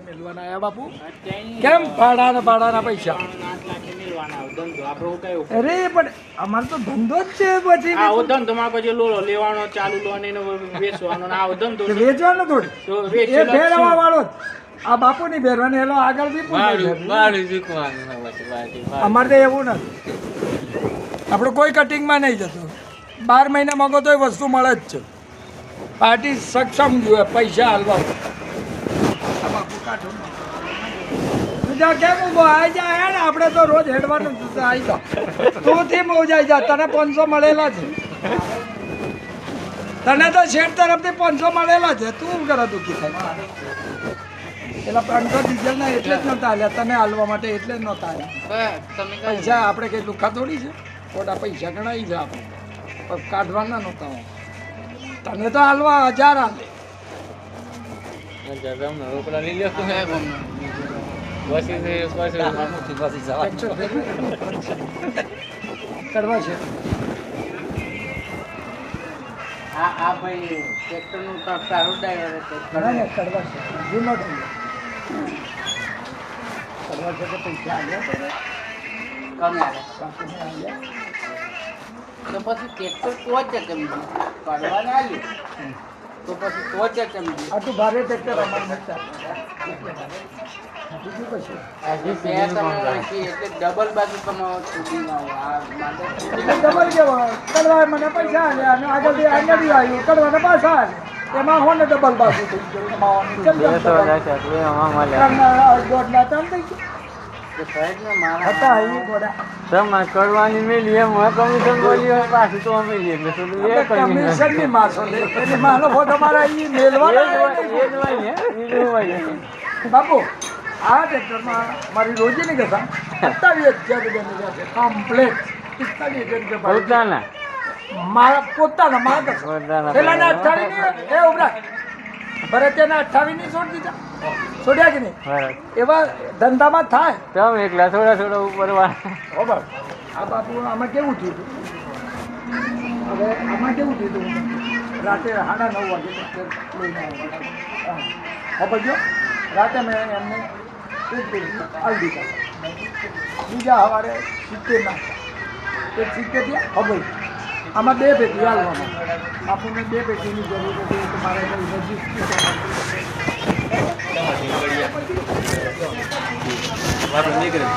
મેલવાના આયા બાપુ કેમ ભાડાના પૈસા અરે પણ અમારે તો ધંધો જ છે પછી આવો ધંધો માં પછી લેવાનો ચાલુ લો ને વેચવાનો આવો ધંધો વેચવાનો થોડી એ ફેરવા વાળો જ આ બાપુ ની ફેરવાની એનો આગળ બી અમારે તો એવું નથી આપણે કોઈ કટિંગમાં નહીં જતું 12 મહિના માંગો તો વસ્તુ મળે જ છે પાર્ટી સક્ષમ જોઈએ પૈસા હાલવા કેમ ઉભો આવી જાય ને આપણે તો રોજ હેડવાનું આવી જાઓ તું થી મોજાઈ જા તને 500 મળેલા છે તને તો શેઠ તરફથી 500 મળેલા છે તું કરે દુઃખી થાય પેલા 500 ડીઝલ ના એટલે જ નતા હાલ્યા તને હાલવા માટે એટલે જ નતા હાલ્યા પૈસા આપણે કઈ લુખા થોડી છે ખોટા પૈસા ગણાવી છે આપણે પણ કાઢવાના નહોતા તને તો હાલવા 1000 હાલે કરવા છે આ ભાઈ ટ્રેક્ટર નું સારું ડ્રાઈવર કરવા છે જૂનો કરવા છે તો પૈસા આવ્યા તો પછી ટ્રેક્ટર તો જ કેમ કાઢવાને આવ્યું તો પછી તો જ કેમ આટલું ભારે ટ્રેક્ટર અમારે નથી બીજું કશું ડબલ બાજુ કમાવો છૂટી ના ડબલ કેવો કરવા મને પૈસા આલ્યા અને આગળથી આગળ આવ્યું કરવાના પાછા આલ્યા એમાં હો ને ડબલ બાજુ થઈ ગયું કમાવાનું કરવાની મેલી એમ કમિશન બોલી પાછું તો અમે કમિશન ની માસો એટલે માનો ફોટો મારા ઈ મેલવાનો બાપુ આ ટ્રેક્ટરમાં મારી રોજીની કસા 27,000 છે કમ્પ્લેટ 45,000 મારા પોતાના મારા પેલા 28 એ ઉભરા ભરતના 28 ની છોડ દીધા છોડ્યા કે નહીં એવા ધંધામાં થાય તમે એકલા થોડા ઉપર આ બાપુ આમાં કેવું થયું હવે આમાં કેવું થયું રાતે 9:30 વાગે લઈને આવ્યા ખબર જો રાતે મેં એમને હાલ દીધા બીજા સવારે 70 નાખ્યા એક 70 થયા ખબર આમાં 2 પેટી હાલવામાં આપણને 2 પેટીની જરૂર હતી તો મારે નીકળે